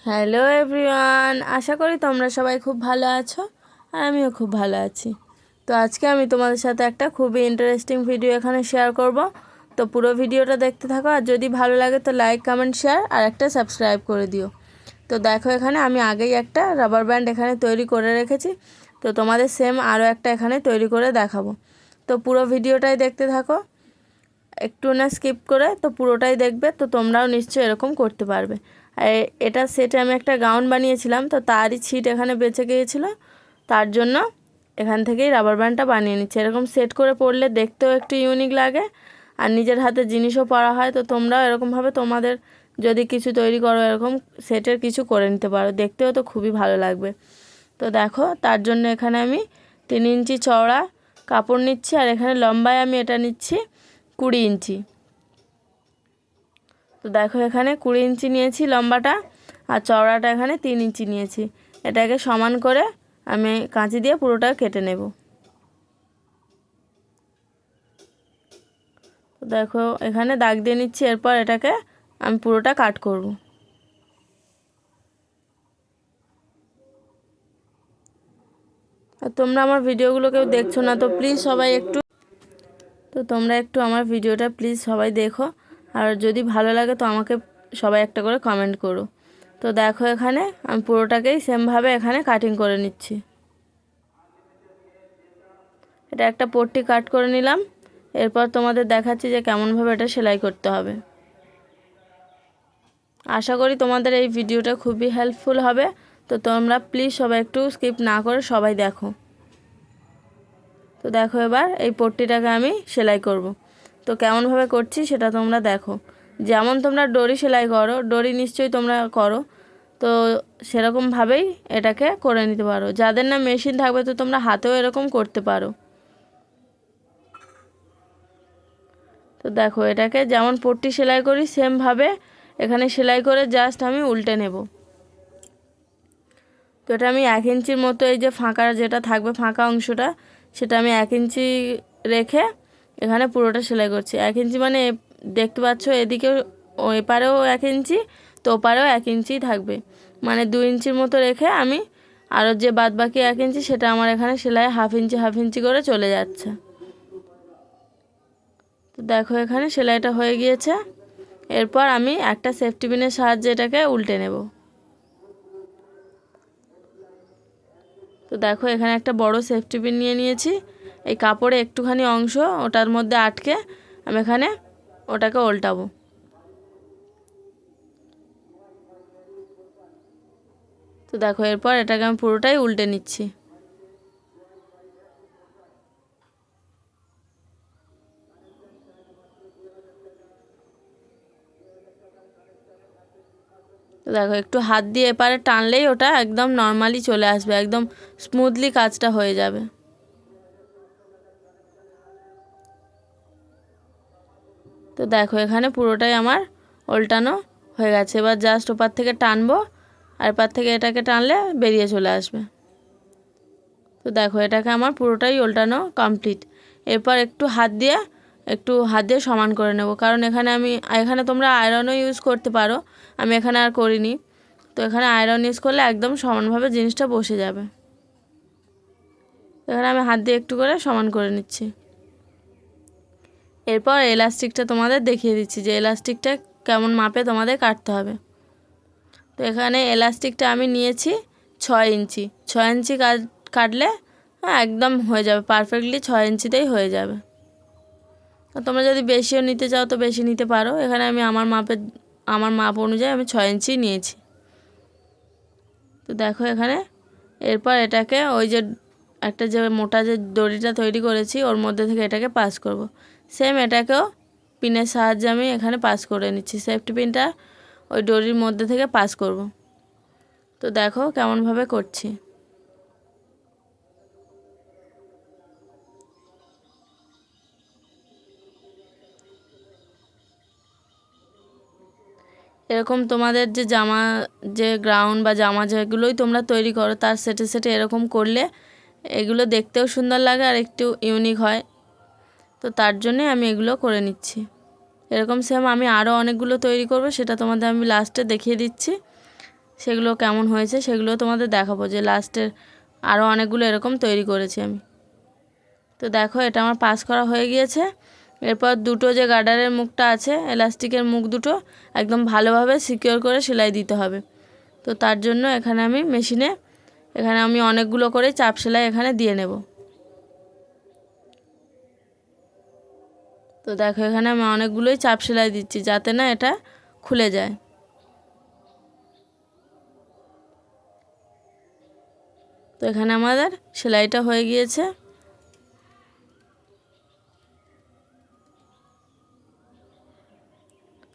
Hello everyone, আশা করি তোমরা সবাই খুব ভালো আছো আর আমিও খুব ভালো আছি। তো আজকে আমি তোমাদের সাথে একটা খুবই ইন্টারেস্টিং ভিডিও এখানে শেয়ার করব। তো পুরো ভিডিওটা দেখতে থাকো, আর যদি ভালো লাগে তো লাইক কমেন্ট শেয়ার আর একটা সাবস্ক্রাইব করে দিও। তো দেখো, এখানে আমি আগেই একটা রাবার ব্যান্ড এখানে তৈরি করে রেখেছি। তো তোমাদের সেম আরও একটা এখানে তৈরি করে দেখাবো। তো পুরো ভিডিওটাই দেখতে থাকো, একটু না স্কিপ করে, তো পুরোটাই দেখবে। তো তোমরাও নিশ্চয়ই এরকম করতে পারবে। আর এটা সেটে আমি একটা গাউন বানিয়েছিলাম, তো তারই ছিট এখানে বেঁচে গিয়েছিলো, তার জন্য এখান থেকেই রাবার ব্যান্ডটা বানিয়ে নিচ্ছি। এরকম সেট করে পরলে দেখতেও একটু ইউনিক লাগে আর নিজের হাতে জিনিসও পরা হয়। তো তোমরাও এরকমভাবে তোমাদের যদি কিছু তৈরি করো, এরকম সেটের কিছু করে নিতে পারো, দেখতেও তো খুবই ভালো লাগবে। তো দেখো, তার জন্য এখানে আমি 3 ইঞ্চি চওড়া কাপড় নিচ্ছি, আর এখানে লম্বায় আমি এটা নিচ্ছি 20 ইঞ্চি। তো দেখো, এখানে 20 ইঞ্চি নিয়েছি লম্বাটা, আর চওড়াটা এখানে 3 ইঞ্চি নিয়েছি। এটাকে সমান করে আমি কাঁচি দিয়ে পুরোটা কেটে নেব। তো দেখো, এখানে দাগ দিয়ে নিচ্ছি, এরপর এটাকে আমি পুরোটা কাট করব। আর তোমরা আমার ভিডিওগুলো কেউ দেখছো না, তো প্লিজ সবাই একটু তোমরা একটু আমার ভিডিওটা প্লিজ সবাই দেখো, আর যদি ভালো লাগে তো আমাকে সবাই একটা করে কমেন্ট করো। তো দেখো, এখানে আমি পুরোটাকেই সেমভাবে এখানে কাটিং করে নিচ্ছি। এটা একটা পট্টি কাট করে নিলাম, এরপর তোমাদের দেখাচ্ছি যে কেমনভাবে এটা সেলাই করতে হবে। আশা করি তোমাদের এই ভিডিওটা খুবই হেল্পফুল হবে। তো তোমরা প্লিজ সবাই একটু স্কিপ না করে সবাই দেখো। তো দেখো, এবার এই পট্টিটাকে আমি সেলাই করব। তো কেমনভাবে করছি সেটা তোমরা দেখো। যেমন তোমরা ডরি সেলাই করো, ডরি নিশ্চয়ই তোমরা করো, তো সেরকমভাবেই এটাকে করে নিতে পারো। যাদের না মেশিন থাকবে তো তোমরা হাতেও এরকম করতে পারো। তো দেখো, এটাকে যেমন পট্টি সেলাই করি সেমভাবে এখানে সেলাই করে জাস্ট আমি উল্টে নেব। তো এটা আমি 1 ইঞ্চির মতো, এই যে ফাঁকা যেটা থাকবে ফাঁকা অংশটা, সেটা আমি 1 ইঞ্চি রেখে এখানে পুরোটা সেলাই করছি। 1 ইঞ্চি মানে দেখতে পাচ্ছ এদিকে এপারেও 1 ইঞ্চি, তো ওপারেও 1 ইঞ্চি থাকবে, মানে 2 ইঞ্চির মতো রেখে আমি আরও যে বাদ বাকি 1 ইঞ্চি সেটা আমার এখানে সেলাই হাফ ইঞ্চি করে চলে যাচ্ছে। তো দেখো, এখানে সেলাইটা হয়ে গিয়েছে। এরপর আমি একটা সেফটি পিনের সাহায্যে এটাকে উল্টে নেব। তো দেখো, এখানে একটা বড় সেফটি পিন নিয়ে নিয়েছি। এই কাপড়ে একটুখানি অংশ ওটার মধ্যে আটকে আমি এখানে ওটাকে উল্টাবো। তো দেখো, এরপর এটাকে আমি পুরোটাই উল্টে নিচ্ছি। তো দেখো, একটু হাত দিয়ে এপারে টানলেই ওটা একদম নর্মালি চলে আসবে, একদম স্মুথলি কাজটা হয়ে যাবে। তো দেখো, এখানে পুরোটাই আমার উল্টানো হয়ে গেছে। এবার জাস্ট ওপার থেকে টানবো, আর এপার থেকে এটাকে টানলে বেরিয়ে চলে আসবে। তো দেখো, এটাকে আমার পুরোটাই উল্টানো কমপ্লিট। এরপর একটু হাত দিয়ে সমান করে নেব, কারণ এখানে তোমরা আয়রনও ইউজ করতে পারো, আমি এখানে আর করিনি। তো এখানে আয়রন ইউজ করলে একদম সমানভাবে জিনিসটা বসে যাবে। এখানে আমি হাত দিয়ে একটু করে সমান করে নিচ্ছি। এরপর এলাস্টিকটা তোমাদের দেখিয়ে দিচ্ছি যে এলাস্টিকটা কেমন মাপে তোমাদের কাটতে হবে। তো এখানে এলাস্টিকটা আমি নিয়েছি 6 ইঞ্চি। 6 ইঞ্চি কাটলে একদম হয়ে যাবে, পারফেক্টলি 6 ইঞ্চিতেই হয়ে যাবে। তোমরা যদি বেশিও নিতে চাও তো বেশি নিতে পারো। এখানে আমি আমার মাপ অনুযায়ী আমি 6 ইঞ্চি নিয়েছি। তো দেখো, এখানে এরপর এটাকে ওই যে একটা যে মোটা যে দড়িটা তৈরি করেছি ওর মধ্যে থেকে এটাকে পাস করব। সেম এটাকেও পিনের সাহায্যে আমি এখানে পাস করে নিচ্ছি, সেফটি পিনটা ওই দড়ির মধ্যে থেকে পাস করব। তো দেখো কেমনভাবে করছি। এরকম তোমাদের যে গ্রাউন্ড বা জামা যেগুলোই তোমরা তৈরি করো তার সেটে সেটে এরকম করলে এগুলো দেখতেও সুন্দর লাগে আর একটু ইউনিক হয়। তো তার জন্যে আমি এগুলো করে নিচ্ছি। এরকম সেম আমি আরও অনেকগুলো তৈরি করব, সেটা তোমাদের আমি লাস্টে দেখিয়ে দিচ্ছি। সেগুলো কেমন হয়েছে সেগুলো তোমাদের দেখাবো, যে লাস্টের আরও অনেকগুলো এরকম তৈরি করেছি আমি। তো দেখো এটা আমার পাস করা হয়ে গিয়েছে। এরপর দুটো যে গার্ডারের মুখটা আছে, এলাস্টিকের মুখ দুটো একদম ভালোভাবে সিকিওর করে সেলাই দিতে হবে। তো তার জন্য এখানে আমি মেশিনে অনেকগুলো করে চাপ সেলাই এখানে দিয়ে নেব। তো দেখো এখানে আমি অনেকগুলোই চাপ সেলাই দিচ্ছি যাতে না এটা খুলে যায়। তো এখানে আমাদের সেলাইটা হয়ে গিয়েছে।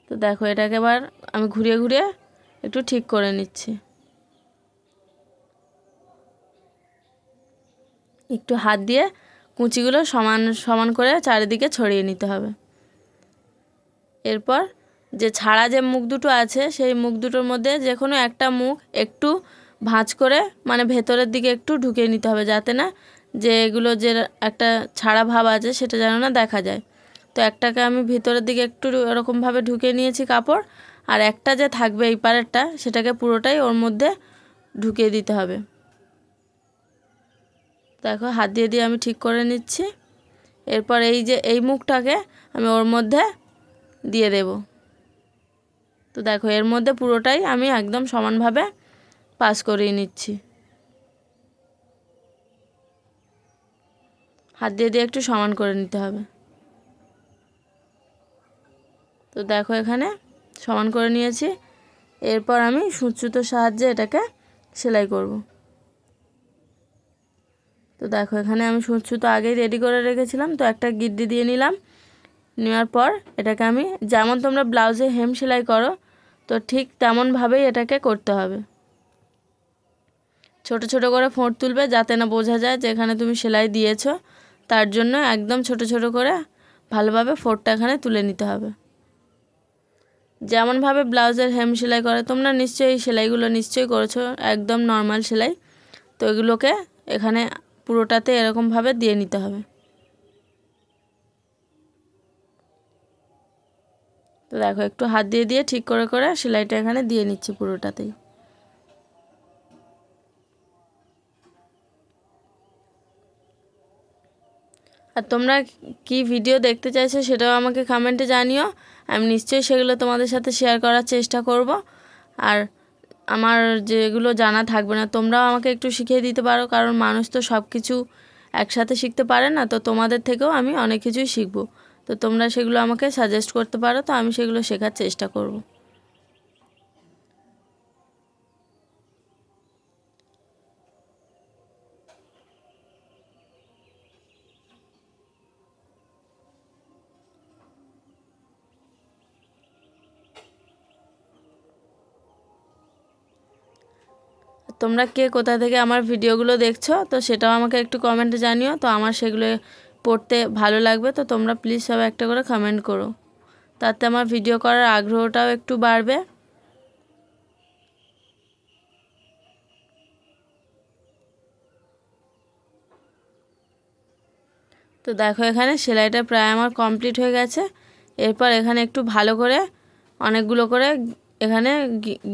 তো দেখো এটাকে এবার আমি ঘুরিয়ে ঘুরিয়ে একটু ঠিক করে নিচ্ছি। একটু হাত দিয়ে কুঁচিগুলো সমান সমান করে চারিদিকে ছড়িয়ে নিতে হবে। এরপর যে ছাড়া যে মুখ দুটো আছে সেই মুখ দুটোর মধ্যে যে কোনো একটা মুখ একটু ভাঁজ করে মানে ভেতরের দিকে একটু ঢুকিয়ে নিতে হবে, যাতে না যে এগুলো যে একটা ছাড়া ভাব আছে সেটা যেন না দেখা যায়। তো একটাকে আমি ভিতরের দিকে একটু এরকমভাবে ঢুকিয়ে নিয়েছি কাপড়, আর একটা যে থাকবে এই পারেরটা সেটাকে পুরোটাই ওর মধ্যে ঢুকিয়ে দিতে হবে। দেখো হাত দিয়ে দিয়ে আমি ঠিক করে নিচ্ছি। এরপর এই যে এই মুখটাকে আমি ওর মধ্যে দিয়ে দেব। তো দেখো এর মধ্যে পুরোটাই আমি একদম সমানভাবে পাস করিয়ে নিচ্ছি। হাত দিয়ে দিয়ে একটু সমান করে নিতে হবে। তো দেখো এখানে সমান করে নিয়েছি। এরপর আমি সূচ সুতোর সাহায্যে এটাকে সেলাই করব। তো দেখো এখানে আমি সূচ সুতো আগেই রেডি করে রেখেছিলাম, তো একটা গিড্ডি দিয়ে নিলাম। নেওয়ার পর এটাকে আমি যেমন তোমরা ব্লাউজে হেম সেলাই করো তো ঠিক তেমনভাবেই এটাকে করতে হবে। ছোট ছোট করে ফোঁট তুলবে যাতে না বোঝা যায় যে এখানে তুমি সেলাই দিয়েছো, তার জন্য একদম ছোট ছোট করে ভালোভাবে ফোঁটটা এখানে তুলে নিতে হবে। যেমনভাবে ব্লাউজের হেম সেলাই করে তোমরা নিশ্চয়ই এই সেলাইগুলো নিশ্চয়ই করেছো, একদম নর্মাল সেলাই। তো এগুলোকে এখানে পুরোটাতে এরকমভাবে দিয়ে নিতে হবে। তো দেখো একটু হাত দিয়ে দিয়ে ঠিক করে করে সেলাইটা এখানে দিয়ে নিচ্ছি পুরোটাতেই। আর তোমরা কি ভিডিও দেখতে চাইছো সেটাও আমাকে কমেন্টে জানিও, আমি নিশ্চয়ই সেগুলো তোমাদের সাথে শেয়ার করার চেষ্টা করব। আর আমার যেগুলো জানা থাকবে না তোমরাও আমাকে একটু শিখিয়ে দিতে পারো, কারণ মানুষ তো সব কিছু একসাথে শিখতে পারে না। তো তোমাদের থেকেও আমি অনেক কিছুই শিখবো, তো তোমরা সেগুলো আমাকে সাজেস্ট করতে পারো, তো আমি সেগুলো শেখার চেষ্টা করব। তোমরা কে কোথা থেকে আমার ভিডিওগুলো দেখছো তো সেটাও আমাকে একটু কমেন্টে জানিও, তো আমার সেগুলো পড়তে ভালো লাগবে। তো তোমরা প্লিজ সবাই একটা করে কমেন্ট করো, তাতে আমার ভিডিও করার আগ্রহটাও একটু বাড়বে। তো দেখো এখানে সেলাইটা প্রায় আমার কমপ্লিট হয়ে গেছে। এরপর এখানে একটু ভালো করে অনেকগুলো করে এখানে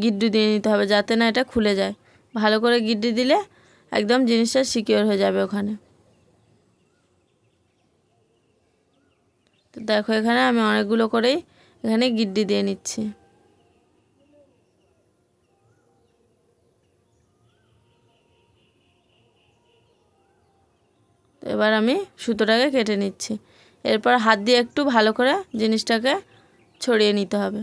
গিড্ডি দিয়ে নিতে হবে যাতে না এটা খুলে যায়। ভালো করে গিড্ডি দিলে একদম জিনিসটা সিকিওর হয়ে যাবে ওখানে। তো দেখো এখানে আমি অনেকগুলো করেই এখানে গিড্ডি দিয়ে নিচ্ছি। তো এবার আমি সুতোটাকে কেটে নিচ্ছি। এরপর হাত দিয়ে একটু ভালো করে জিনিসটাকে ছড়িয়ে নিতে হবে।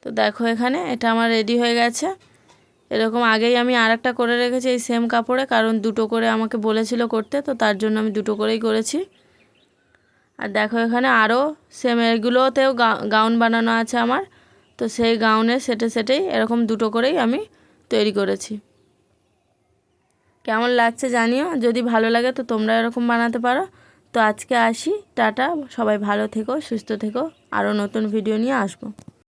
তো দেখো এখানে এটা আমার রেডি হয়ে গেছে। এরকম আগেই আমি আরেকটা করে রেখেছি এই সেম কাপড়ে, কারণ দুটো করে আমাকে বলেছিল করতে, তো তার জন্য আমি দুটো করেই করেছি। আর দেখো এখানে আরও সেম এগুলোতেও গাউন বানানো আছে আমার, তো সেই গাউনের সেটে সেটেই এরকম দুটো করেই আমি তৈরি করেছি। কেমন লাগছে জানিও, যদি ভালো লাগে তো তোমরা এরকম বানাতে পারো। তো আজকে আসি, টাটা, সবাই ভালো থেকো, সুস্থ থেকো, আরও নতুন ভিডিও নিয়ে আসবো।